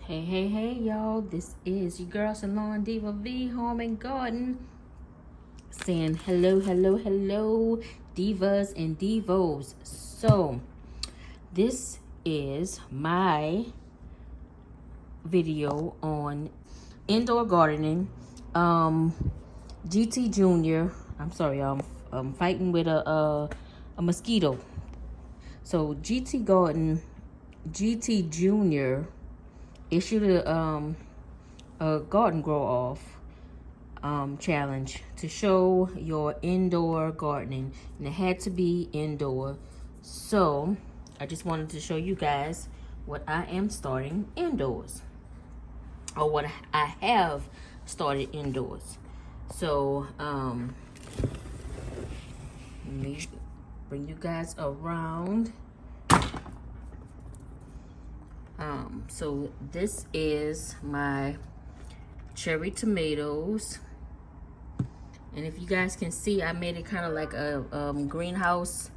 Hey, y'all. This is your girl, SalonDivaV Home and Garden, saying hello, divas and divos. So, this is my video on indoor gardening. GT Junior, I'm sorry, I'm fighting with a mosquito. So, GT Junior issued a garden grow off challenge to show your indoor gardening, and it had to be indoor. So I just wanted to show you guys what I am starting indoors, or what I have started indoors. So let me bring you guys around. So this is my cherry tomatoes, and if you guys can see, I made it kind of like a greenhouse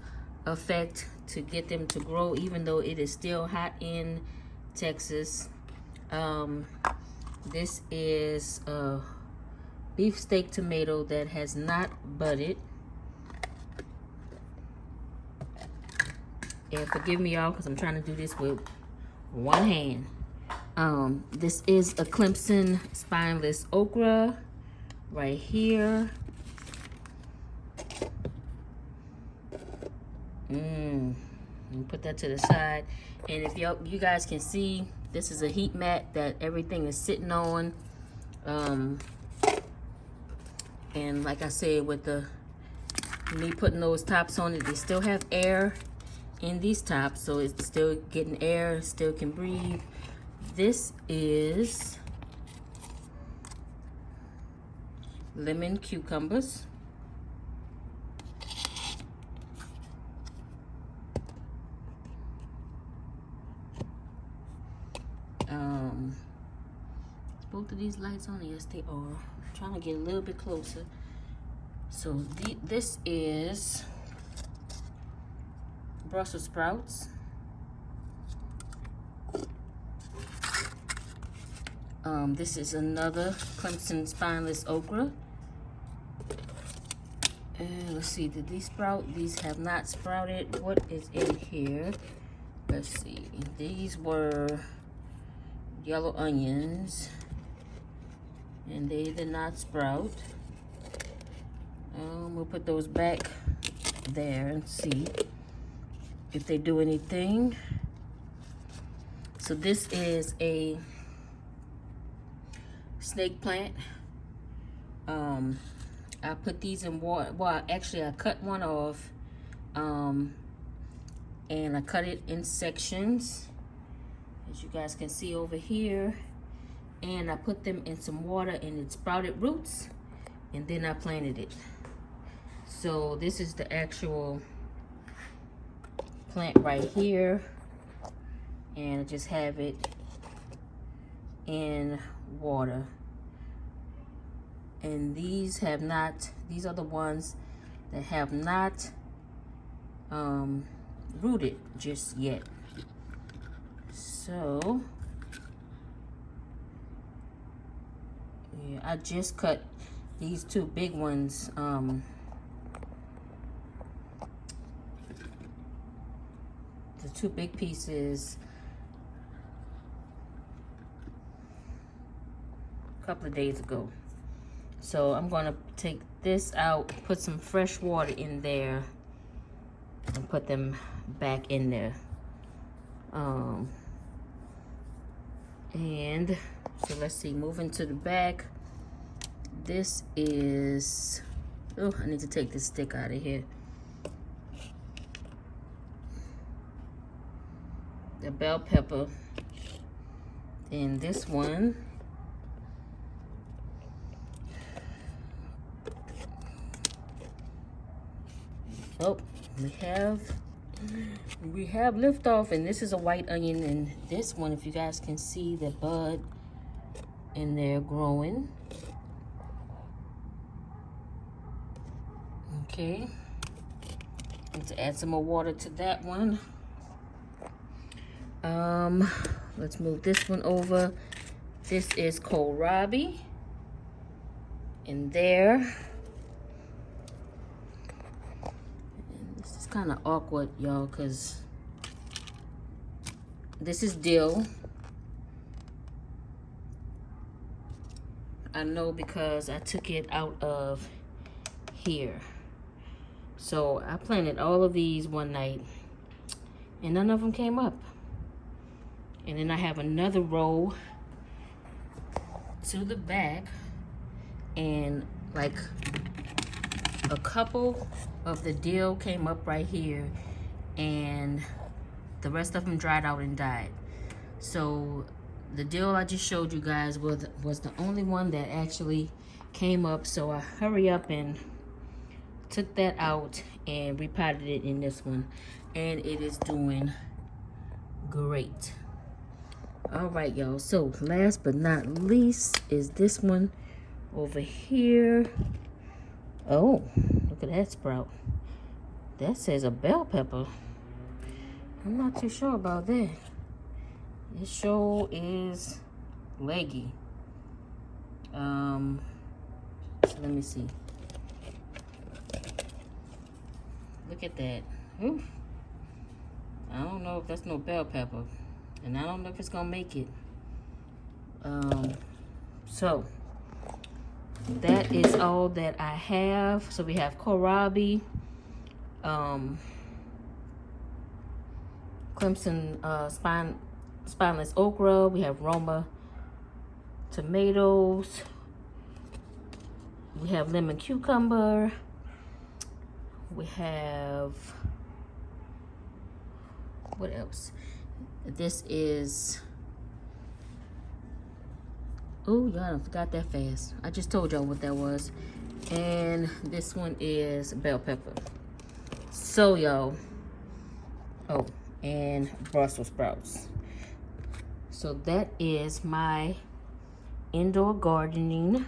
effect to get them to grow, even though it is still hot in Texas. This is a beefsteak tomato that has not budded, and forgive me, y'all, because I'm trying to do this with one hand. This is a Clemson spineless okra right here. Put that to the side. And if you guys can see, this is a heat mat that everything is sitting on. And like I said, with me putting those tops on it, they still have air in these tops, so it's still getting air, still can breathe. This is lemon cucumbers. Is both of these lights on? Yes, they are. I'm trying to get a little bit closer. So this is Brussels sprouts. This is another Clemson spineless okra. And let's see, did these sprout? These have not sprouted. What is in here? Let's see. These were yellow onions, and they did not sprout. We'll put those back there and see if they do anything. So this is a snake plant. I put these in water. Well, actually, I cut one off, and I cut it in sections, as you guys can see over here. And I put them in some water, and it sprouted roots, and then I planted it. So this is the actual plant right here, and I just have it in water. And these are the ones that have not rooted just yet. So yeah, I just cut these two big ones, the two big pieces, a couple of days ago. So I'm gonna take this out, put some fresh water in there, and put them back in there. And so let's see, moving to the back. This is, oh, I need to take this stick out of here. The bell pepper. And this one, oh, we have liftoff, and this is a white onion, and this one, if you guys can see the bud in there growing. Okay, need to add some more water to that one. let's move this one over. This is kohlrabi in there. And this is kind of awkward, y'all, because this is dill. I know because I took it out of here. So I planted all of these one night and none of them came up. And then I have another row to the back, and like a couple of the dill came up right here, and the rest of them dried out and died. So the dill I just showed you guys was the only one that actually came up. So I hurry up and took that out and repotted it in this one, and it is doing great. All right, y'all, so last but not least is this one over here. Oh, look at that sprout. That says a bell pepper. I'm not too sure about that. This show is leggy. Let me see. Look at that. Ooh. I don't know if that's no bell pepper, and I don't know if it's gonna make it. So that is all that I have. So we have kohlrabi, Clemson spineless okra. We have Roma tomatoes. We have lemon cucumber. We have, what else? This is, oh, y'all, I forgot that fast. I just told y'all what that was. And this one is bell pepper. So, y'all, oh, and Brussels sprouts. So that is my indoor gardening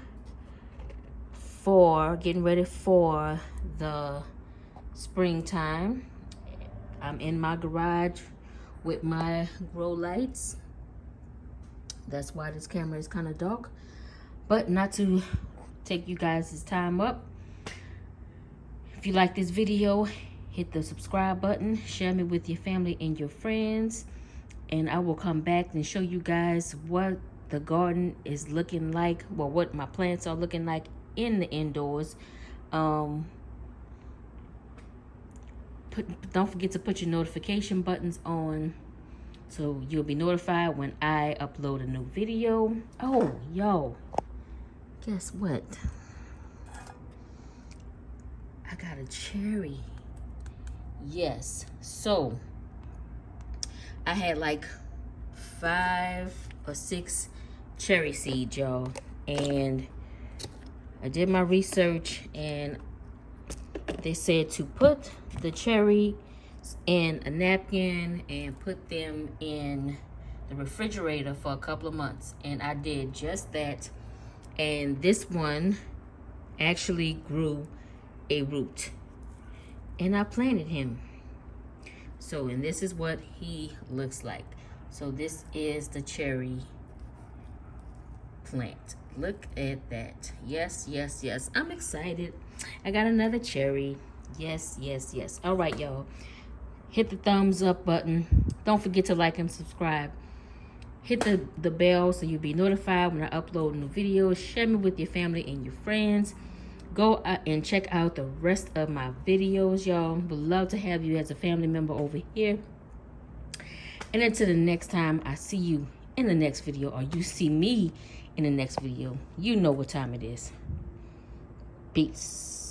for getting ready for the springtime. I'm in my garage with my grow lights. That's why this camera is kind of dark, but not to take you guys' time up. If you like this video, hit the subscribe button, share me with your family and your friends, and I will come back and show you guys what the garden is looking like, well, what my plants are looking like in the indoors. Don't forget to put your notification buttons on so you'll be notified when I upload a new video. Oh, yo, guess what? I got a cherry. Yes, so I had like 5 or 6 cherry seeds, y'all, and I did my research, and they said to put the cherry in a napkin and put them in the refrigerator for a couple of months, and I did just that. And this one actually grew a root, and I planted him. So, and this is what he looks like. So this is the cherry plant. Look at that. Yes, yes, yes. I'm excited. I got another cherry. Yes, yes, yes. All right, y'all. Hit the thumbs up button. Don't forget to like and subscribe. Hit the bell so you'll be notified when I upload new videos. Share me with your family and your friends. Go out and check out the rest of my videos, y'all. Would love to have you as a family member over here. And until the next time I see you in the next video, or you see me in the next video, you know what time it is. Peace.